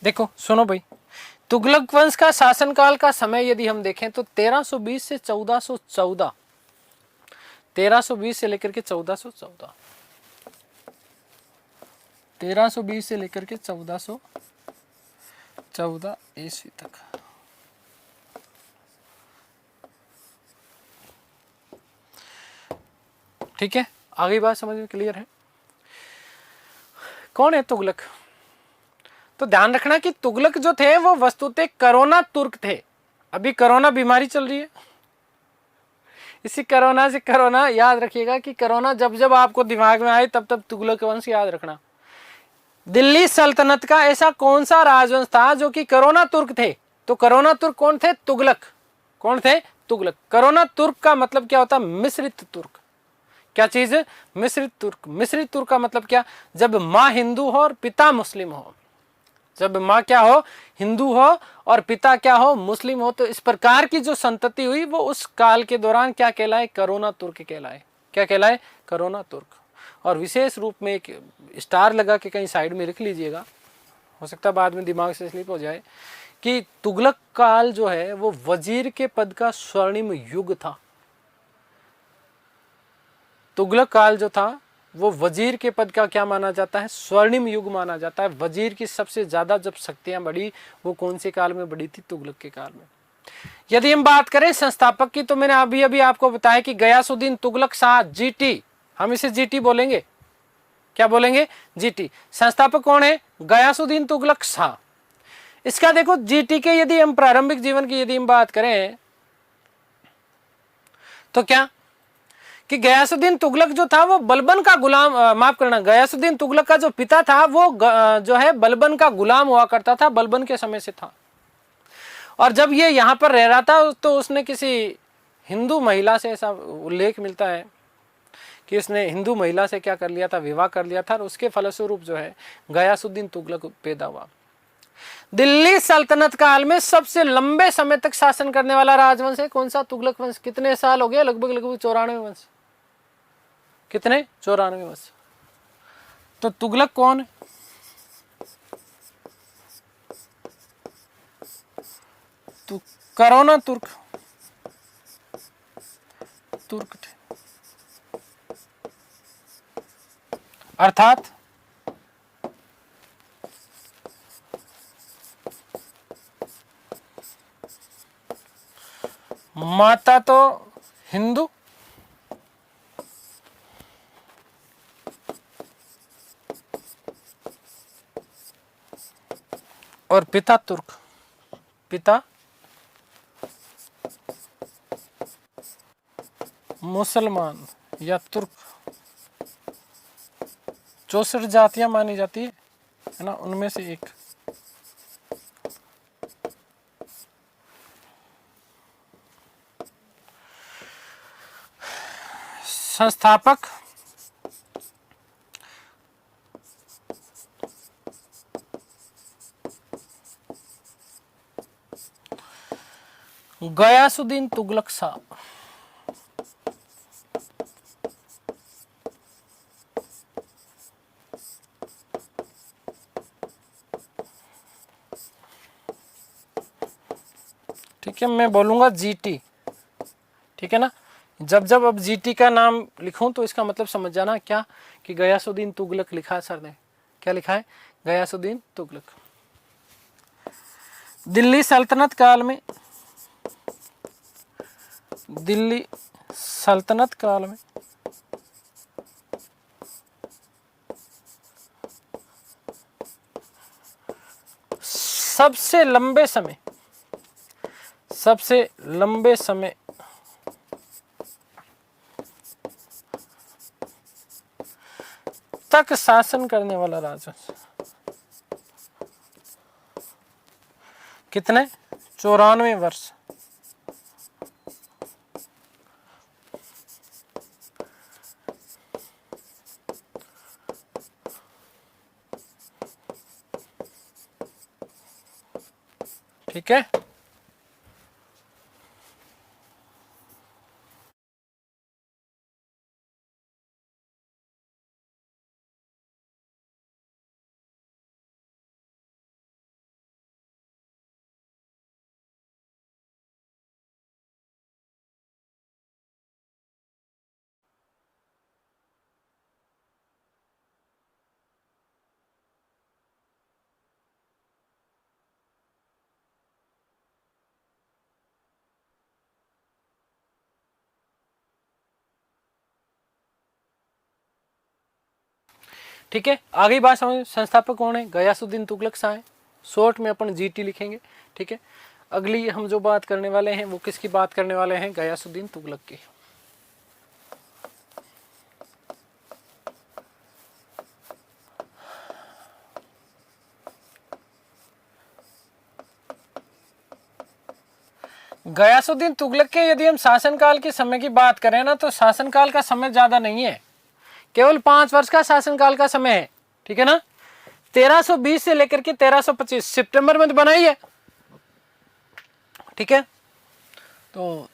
देखो सुनो भाई, तुगलक वंश का शासनकाल का समय यदि हम देखें तो 1320 से 1414, 1320 से लेकर के 1414, 1320 से लेकर के 1414 ईस्वी तक। ठीक है, आगे बात समझ में क्लियर है। कौन है तुगलक? तो ध्यान रखना कि तुगलक जो थे वो वस्तुतः कोरोना तुर्क थे। अभी कोरोना बीमारी चल रही है, इसी कोरोना से कोरोना याद रखिएगा कि कोरोना जब जब आपको दिमाग में आए तब तब तुगलक वंश याद रखना। दिल्ली सल्तनत का ऐसा कौन सा राजवंश था जो कि कोरोना तुर्क थे? तो कोरोना तुर्क कौन थे? तुगलक। कौन थे? तुगलक। कोरोना तुर्क का मतलब क्या होता? मिश्रित तुर्क। क्या चीज है? मिश्रित तुर्क। मिश्रित तुर्क का मतलब क्या? जब माँ हिंदू हो और पिता मुस्लिम हो। जब माँ क्या हो? हिंदू हो और पिता क्या हो? मुस्लिम हो। तो इस प्रकार की जो संतति हुई वो उस काल के दौरान क्या कहलाए? कोरोना तुर्क कहलाए। क्या कहलाए? कोरोना तुर्क। और विशेष रूप में एक स्टार लगा के कहीं साइड में लिख लीजिएगा, हो सकता है बाद में दिमाग से स्लिप हो जाए, कि तुगलक काल जो है वो वजीर के पद का स्वर्णिम युग था। तुगलक काल जो था वो वजीर के पद का क्या माना जाता है? स्वर्णिम युग माना जाता है। वजीर की सबसे ज्यादा जब शक्तियां बढ़ी वो कौन से काल में बढ़ी थी? तुगलक के काल में। यदि हम बात करें संस्थापक की, तो मैंने अभी अभी आपको बताया कि गयासुद्दीन तुगलक शाह, जीटी, हम इसे जीटी बोलेंगे। क्या बोलेंगे? जीटी। संस्थापक कौन है? गयासुद्दीन तुगलक शाह। इसका देखो जीटी के यदि हम प्रारंभिक जीवन की यदि हम बात करें तो क्या कि गयासुद्दीन तुगलक जो था वो बलबन का गुलाम, माफ करना, गयासुद्दीन तुगलक का जो पिता था वो जो है बलबन का गुलाम हुआ करता था, बलबन के समय से था। और जब ये यहाँ पर रह रहा था तो उसने किसी हिंदू महिला से, ऐसा उल्लेख मिलता है कि उसने हिंदू महिला से क्या कर लिया था? विवाह कर लिया था। और उसके फलस्वरूप जो है गयासुद्दीन तुगलक पैदा हुआ। दिल्ली सल्तनत काल में सबसे लंबे समय तक शासन करने वाला राजवंश है कौन सा? तुगलक वंश। कितने साल हो गए? लगभग लगभग 94 वंश। कितने? 94 वर्ष। तो तुगलक कौन है? तो कोरोना तुर्क, तुर्क थे। अर्थात माता तो हिंदू और पिता तुर्क। पिता मुसलमान या तुर्क। 64 जातियां मानी जाती है ना, उनमें से एक। संस्थापक गयासुद्दीन तुगलक साहब। ठीक है, मैं बोलूंगा जीटी, ठीक है ना। जब जब अब जीटी का नाम लिखूं तो इसका मतलब समझ जाना क्या, कि गयासुद्दीन तुगलक लिखा है सर ने। क्या लिखा है? गयासुद्दीन तुगलक। दिल्ली सल्तनत काल में, दिल्ली सल्तनत काल में सबसे लंबे समय, सबसे लंबे समय तक शासन करने वाला राजवंश कितने? 94 वर्ष। ठीक है, ठीक है। आगे बात समझ, संस्थापक कौन है? गयासुद्दीन तुगलक शाह है। शॉर्ट में अपन जीटी लिखेंगे, ठीक है। अगली हम जो बात करने वाले हैं वो किसकी बात करने वाले हैं? गयासुद्दीन तुगलक की। गयासुद्दीन तुगलक के यदि हम शासनकाल के समय की बात करें ना, तो शासनकाल का समय ज्यादा नहीं है, केवल 5 वर्ष का शासनकाल का समय है, ठीक है ना। 1320 से लेकर के 1325 सितंबर में तो बनाई है, ठीक है। तो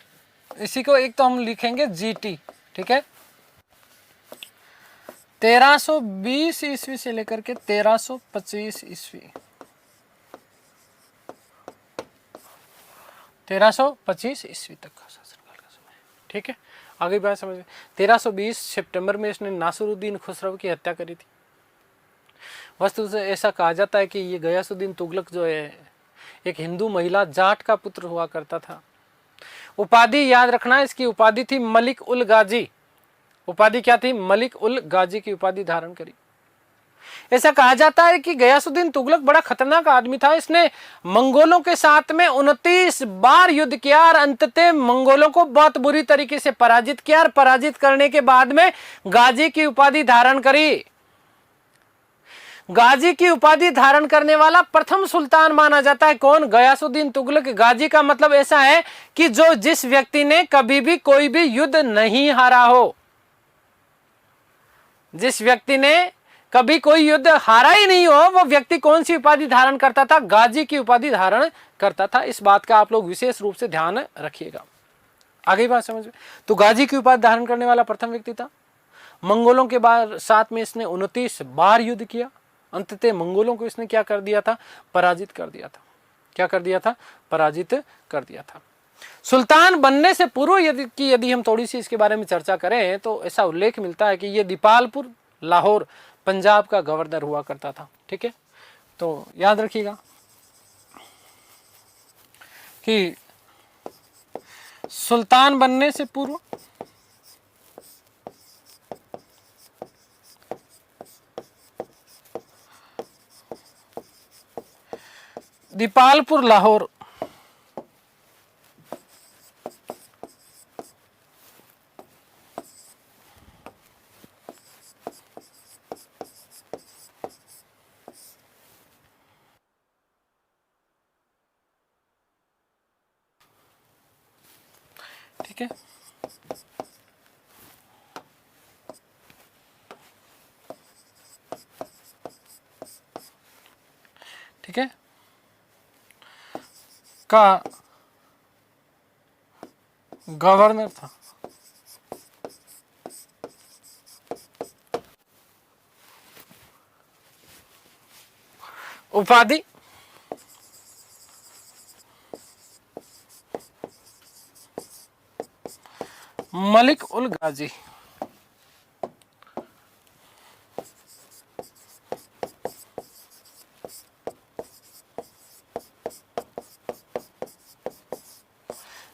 इसी को एक तो हम लिखेंगे जीटी, ठीक है। 1320 ईस्वी से लेकर के 1325 ईस्वी, 1325 ईस्वी तक का शासनकाल का समय, ठीक है। आगे बात समझ। 1320 सितंबर में इसने नासिरुद्दीन खुसरो की हत्या करी थी। वस्तु से ऐसा कहा जाता है कि ये गयासुद्दीन तुगलक जो है एक हिंदू महिला जाट का पुत्र हुआ करता था। उपाधि याद रखना, इसकी उपाधि थी मलिक उल गाजी। उपाधि क्या थी? मलिक उल गाजी की उपाधि धारण करी। ऐसा कहा जाता है कि गयासुद्दीन तुगलक बड़ा खतरनाक आदमी था। इसने मंगोलों के साथ में 29 बार युद्ध किया और अंततः मंगोलों को बहुत बुरी तरीके से पराजित किया, और पराजित करने के बाद में गाजी की उपाधि धारण करी। गाजी की उपाधि धारण करने वाला प्रथम सुल्तान माना जाता है। कौन? गयासुद्दीन तुगलक। गाजी का मतलब ऐसा है कि जो जिस व्यक्ति ने कभी भी कोई भी युद्ध नहीं हारा हो, जिस व्यक्ति ने कभी कोई युद्ध हारा ही नहीं हो, वो व्यक्ति कौन सी उपाधि धारण करता था? गाजी की उपाधि धारण करता था। इस बात का आप लोग विशेष रूप से ध्यान रखिएगा। आगे बात समझ में। तो गाजी की उपाधि धारण करने वाला प्रथम व्यक्ति था। मंगोलों के बाद साथ में इसने 29 बार युद्ध किया। अंततः मंगोलों को इसने क्या कर दिया था? पराजित कर दिया था। क्या कर दिया था? पराजित कर दिया था। सुल्तान बनने से पूर्व यदि हम थोड़ी सी इसके बारे में चर्चा करें तो ऐसा उल्लेख मिलता है कि ये दीपालपुर लाहौर पंजाब का गवर्नर हुआ करता था, ठीक है। तो याद रखिएगा कि सुल्तान बनने से पूर्व दीपालपुर लाहौर ठीक है। का गवर्नर था। उपाधि मलिक उल गाजी।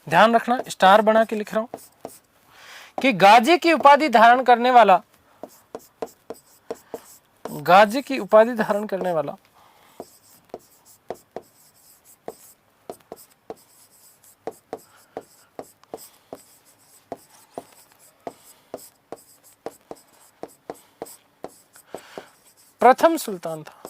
ध्यान रखना, स्टार बना के लिख रहा हूं कि गाजी की उपाधि धारण करने वाला, गाजी की उपाधि धारण करने वाला प्रथम सुल्तान था।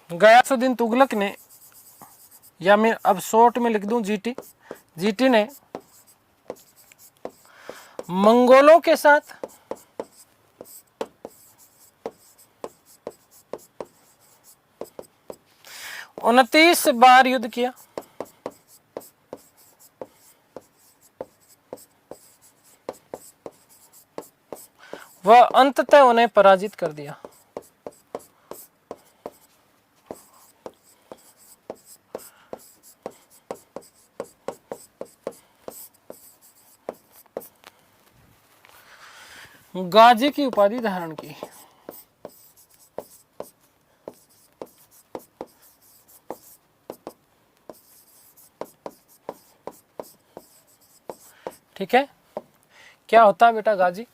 गयासुद्दीन तुगलक ने, या मैं अब शॉर्ट में लिख दूं जीटी, जीटी ने मंगोलों के साथ 29 बार युद्ध किया। वह अंततः उन्हें पराजित कर दिया। गाजी की उपाधि धारण की। ठीक है, क्या होता है बेटा गाजी?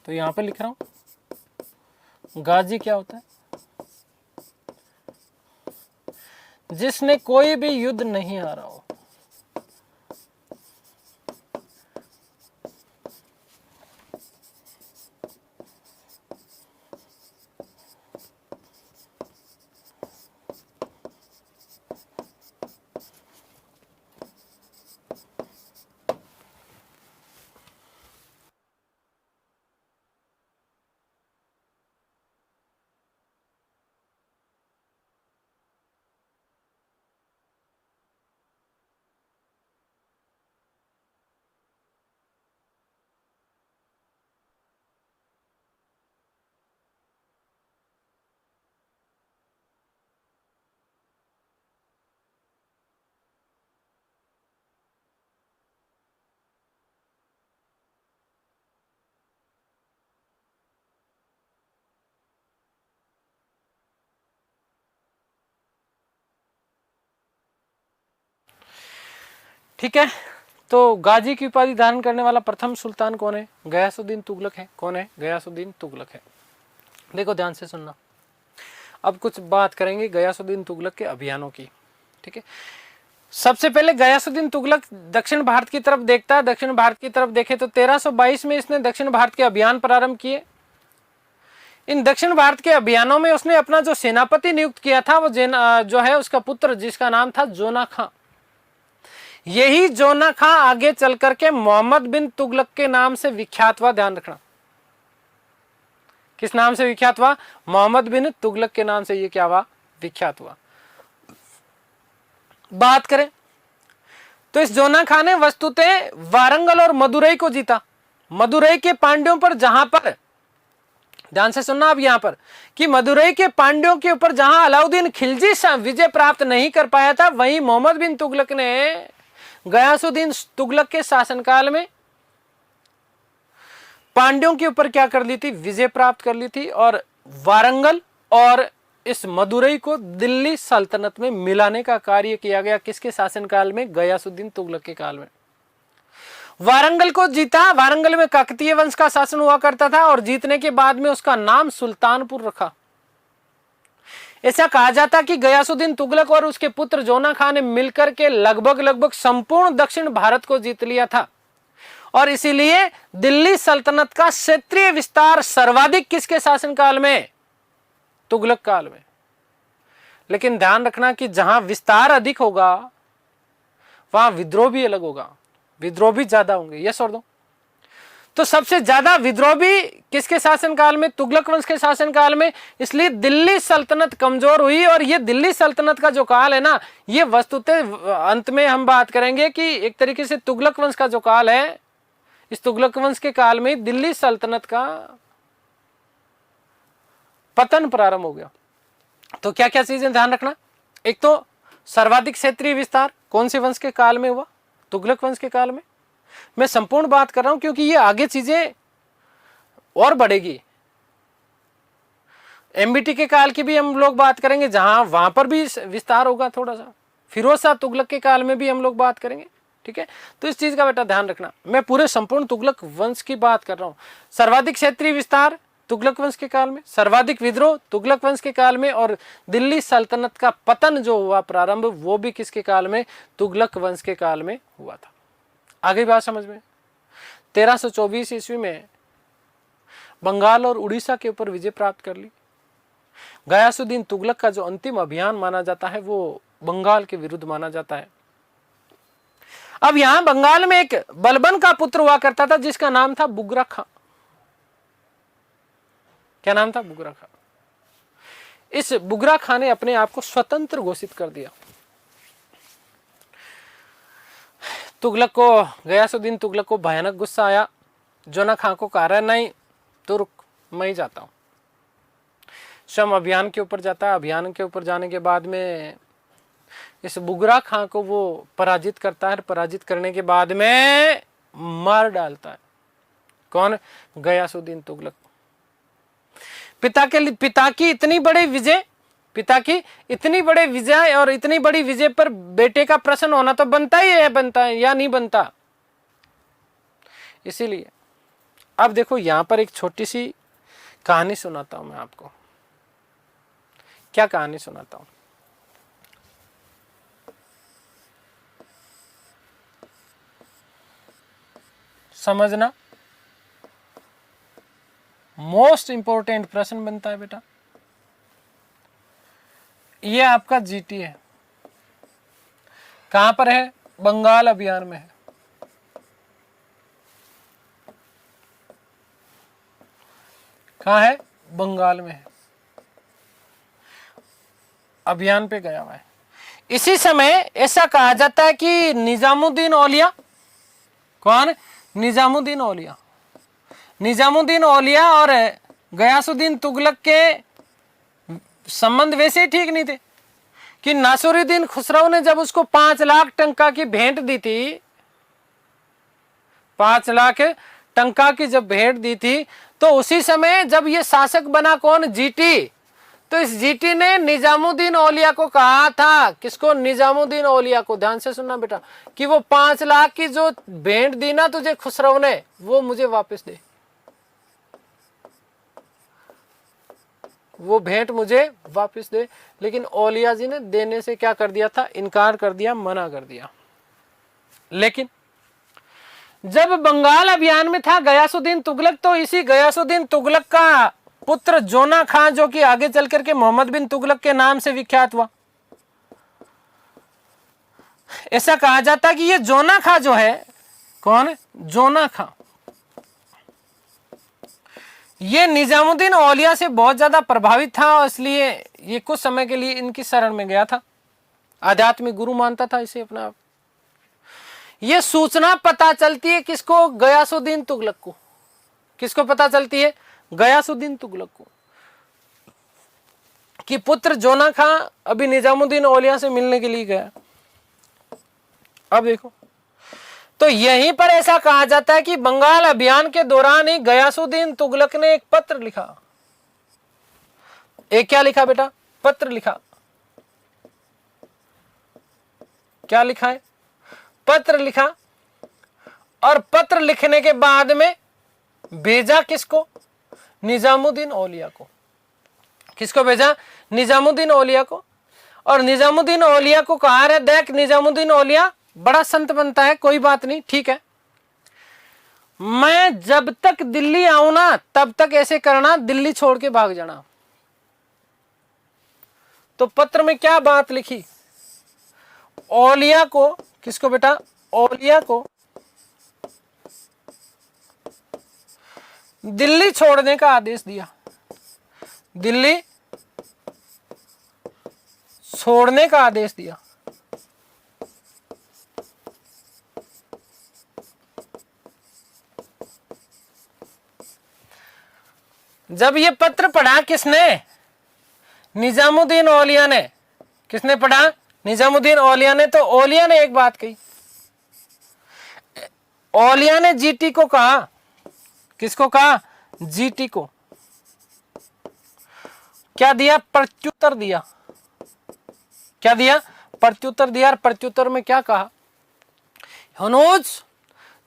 तो यहां पे लिख रहा हूं, गाजी क्या होता है? जिसने कोई भी युद्ध नहीं हारा हो। ठीक है, तो गाजी की उपाधि धारण करने वाला प्रथम सुल्तान कौन है? गयासुद्दीन तुगलक है। कौन है? गयासुद्दीन तुगलक है। देखो ध्यान से सुनना, अब कुछ बात करेंगे गयासुद्दीन तुगलक के अभियानों की। ठीक है, सबसे पहले गयासुद्दीन तुगलक दक्षिण भारत की तरफ देखता है। दक्षिण भारत की तरफ देखे तो 1322 में इसने दक्षिण भारत के अभियान प्रारंभ किए। इन दक्षिण भारत के अभियानों में उसने अपना जो सेनापति नियुक्त किया था वो जो है उसका पुत्र, जिसका नाम था जोना खां। यही जोना खां आगे चल करके मोहम्मद बिन तुगलक के नाम से विख्यात हुआ। ध्यान रखना, किस नाम से विख्यात हुआ? मोहम्मद बिन तुगलक के नाम से ये क्या हुआ? विख्यात हुआ। बात करें तो इस जोना खां ने वस्तुतः वारंगल और मदुरई को जीता। मदुरई के पांड्यों पर, जहां पर, ध्यान से सुनना अब यहां पर, कि मदुरई के पांड्यों के ऊपर जहां अलाउद्दीन खिलजी विजय प्राप्त नहीं कर पाया था, वहीं मोहम्मद बिन तुगलक ने गयासुद्दीन तुगलक के शासनकाल में पांड्यों के ऊपर क्या कर ली थी? विजय प्राप्त कर ली थी। और वारंगल और इस मदुरई को दिल्ली सल्तनत में मिलाने का कार्य किया गया। किसके शासनकाल में? गयासुद्दीन तुगलक के काल में। वारंगल को जीता। वारंगल में काकतीय वंश का शासन हुआ करता था और जीतने के बाद में उसका नाम सुल्तानपुर रखा। ऐसा कहा जाता कि गयासुद्दीन तुगलक और उसके पुत्र जोना खां ने मिलकर के लगभग संपूर्ण दक्षिण भारत को जीत लिया था और इसीलिए दिल्ली सल्तनत का क्षेत्रीय विस्तार सर्वाधिक किसके शासनकाल में? तुगलक काल में। लेकिन ध्यान रखना कि जहां विस्तार अधिक होगा वहां विद्रोह भी अलग होगा। विद्रोह भी ज्यादा होंगे, यस और नो। तो सबसे ज्यादा विद्रोह भी किसके शासनकाल में? तुगलक वंश के शासनकाल में। इसलिए दिल्ली सल्तनत कमजोर हुई। और ये दिल्ली सल्तनत का जो काल है ना, ये वस्तुतः अंत में हम बात करेंगे कि एक तरीके से तुगलक वंश का जो काल है, इस तुगलक वंश के काल में दिल्ली सल्तनत का पतन प्रारंभ हो गया। तो क्या क्या चीजें ध्यान रखना? एक तो सर्वाधिक क्षेत्रीय विस्तार कौन से वंश के काल में हुआ? तुगलक वंश के काल में। मैं संपूर्ण बात कर रहा हूं क्योंकि ये आगे चीजें और बढ़ेगी। एमबीटी के काल की भी हम लोग बात करेंगे, जहां वहां पर भी विस्तार होगा थोड़ा सा। फिरोज शाह तुगलक के काल में भी हम लोग बात करेंगे, ठीक है। तो इस चीज का बेटा ध्यान रखना, मैं पूरे संपूर्ण तुगलक वंश की बात कर रहा हूं। सर्वाधिक क्षेत्रीय विस्तार तुगलक वंश के काल में, सर्वाधिक विद्रोह तुगलक वंश के काल में, और दिल्ली सल्तनत का पतन जो हुआ प्रारंभ, वो भी किसके काल में? तुगलक वंश के काल में हुआ था। आगे बात समझ में। 1324 ईस्वी में बंगाल और उड़ीसा के ऊपर विजय प्राप्त कर ली। गयासुद्दीन तुगलक का जो अंतिम अभियान माना जाता है वो बंगाल के विरुद्ध माना जाता है। अब यहां बंगाल में एक बलबन का पुत्र हुआ करता था जिसका नाम था बुगरा खां। क्या नाम था? बुगरा खां। इस बुगरा खां ने अपने आप को स्वतंत्र घोषित कर दिया। तुगलक को, गयासुद्दीन तुगलक को भयानक गुस्सा आया। जोना खां को कहा रहा नहीं तो रुक, मैं ही जाता हूं। स्वयं अभियान के ऊपर जाता है। अभियान के ऊपर जाने के बाद में इस बुगरा खां को वो पराजित करता है। पराजित करने के बाद में मार डालता है। कौन? गयासुद्दीन तुगलक। पिता की इतनी बड़ी विजय, पिता की इतनी बड़ी विजय और इतनी बड़ी विजय पर बेटे का प्रसन्न होना तो बनता ही है, बनता है या नहीं बनता? इसीलिए अब देखो यहां पर एक छोटी सी कहानी सुनाता हूं मैं आपको। क्या कहानी सुनाता हूं? समझना, मोस्ट इंपॉर्टेंट प्रश्न बनता है बेटा। ये आपका जीटी है। कहां पर है? बंगाल अभियान में है। कहां है? बंगाल में है। अभियान पे गया हुआ है। इसी समय ऐसा कहा जाता है कि निजामुद्दीन औलिया, कौन? निजामुद्दीन औलिया। निजामुद्दीन औलिया और गयासुद्दीन तुगलक के संबंध वैसे ही ठीक नहीं थे कि नासिरुद्दीन खुसरो ने जब उसको 5 लाख टंका की भेंट दी थी, 5 लाख टंका की जब भेंट दी थी, तो उसी समय जब ये शासक बना कौन? जीटी। तो इस जीटी ने निजामुद्दीन औलिया को कहा था, किसको? निजामुद्दीन औलिया को। ध्यान से सुनना बेटा, कि वो 5 लाख की जो भेंट दी ना तुझे खुसरो ने, वो मुझे वापस दे, वो भेंट मुझे वापस दे। लेकिन औलिया जी ने देने से क्या कर दिया था? इनकार कर दिया, मना कर दिया। लेकिन जब बंगाल अभियान में था गयासुद्दीन तुगलक, तो इसी गयासुद्दीन तुगलक का पुत्र जोना खां, जो कि आगे चल करके मोहम्मद बिन तुगलक के नाम से विख्यात हुआ। ऐसा कहा जाता है कि ये जोना खां जो है, कौन? जोना खां, ये निजामुद्दीन औलिया से बहुत ज्यादा प्रभावित था, और इसलिए ये कुछ समय के लिए इनकी शरण में गया था। आध्यात्मिक गुरु मानता था इसे अपना आप। ये सूचना पता चलती है किसको? गयासुद्दीन तुगलक को। किसको पता चलती है? गयासुद्दीन तुगलक को, कि पुत्र जोना खां अभी निजामुद्दीन औलिया से मिलने के लिए गया। अब देखो, तो यहीं पर ऐसा कहा जाता है कि बंगाल अभियान के दौरान ही गयासुद्दीन तुगलक ने एक पत्र लिखा। एक क्या लिखा बेटा? पत्र लिखा। क्या लिखा है? पत्र लिखा। और पत्र लिखने के बाद में भेजा किसको? निजामुद्दीन औलिया को। किसको भेजा? निजामुद्दीन औलिया को। और निजामुद्दीन औलिया को कहा है, देख निजामुद्दीन औलिया बड़ा संत बनता है, कोई बात नहीं, ठीक है, मैं जब तक दिल्ली आऊं ना तब तक ऐसे करना, दिल्ली छोड़ के भाग जाना। तो पत्र में क्या बात लिखी? औलिया को, किसको बेटा? औलिया को दिल्ली छोड़ने का आदेश दिया, दिल्ली छोड़ने का आदेश दिया। जब ये पत्र पढ़ा किसने? निजामुद्दीन औलिया ने। किसने पढ़ा? निजामुद्दीन औलिया ने। तो औलिया ने एक बात कही, औलिया ने जीटी को कहा। किसको कहा? जीटी को। क्या दिया? प्रत्युत्तर दिया। क्या दिया? प्रत्युत्तर दिया। और प्रत्युत्तर में क्या कहा? हनूज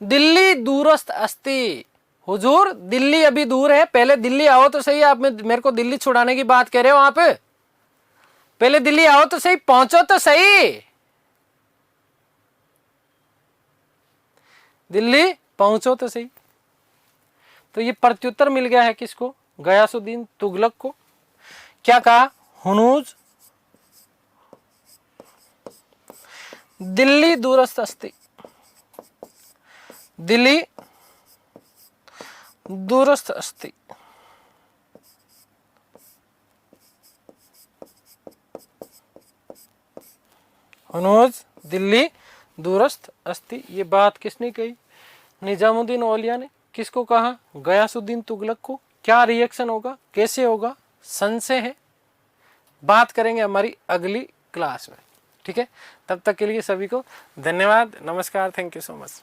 दिल्ली दूरस्थ अस्ति। हुजूर दिल्ली अभी दूर है, पहले दिल्ली आओ तो सही। आप मेरे को दिल्ली छुड़ाने की बात कह रहे हो, वहां पे पहले दिल्ली आओ तो सही, पहुंचो तो सही, दिल्ली पहुंचो तो सही। तो ये प्रत्युत्तर मिल गया है किसको? गयासुद्दीन तुगलक को। क्या कहा? हुनूज दिल्ली दूरस्थ अस्ति, दिल्ली दूरस्थ अस्ति। हुनूज दिल्ली दूरस्थ अस्ति। ये बात किसने कही? निजामुद्दीन औलिया ने। किसको कहा? गयासुद्दीन तुगलक को। क्या रिएक्शन होगा, कैसे होगा, संशय है। बात करेंगे हमारी अगली क्लास में, ठीक है। तब तक के लिए सभी को धन्यवाद, नमस्कार, थैंक यू सो मच।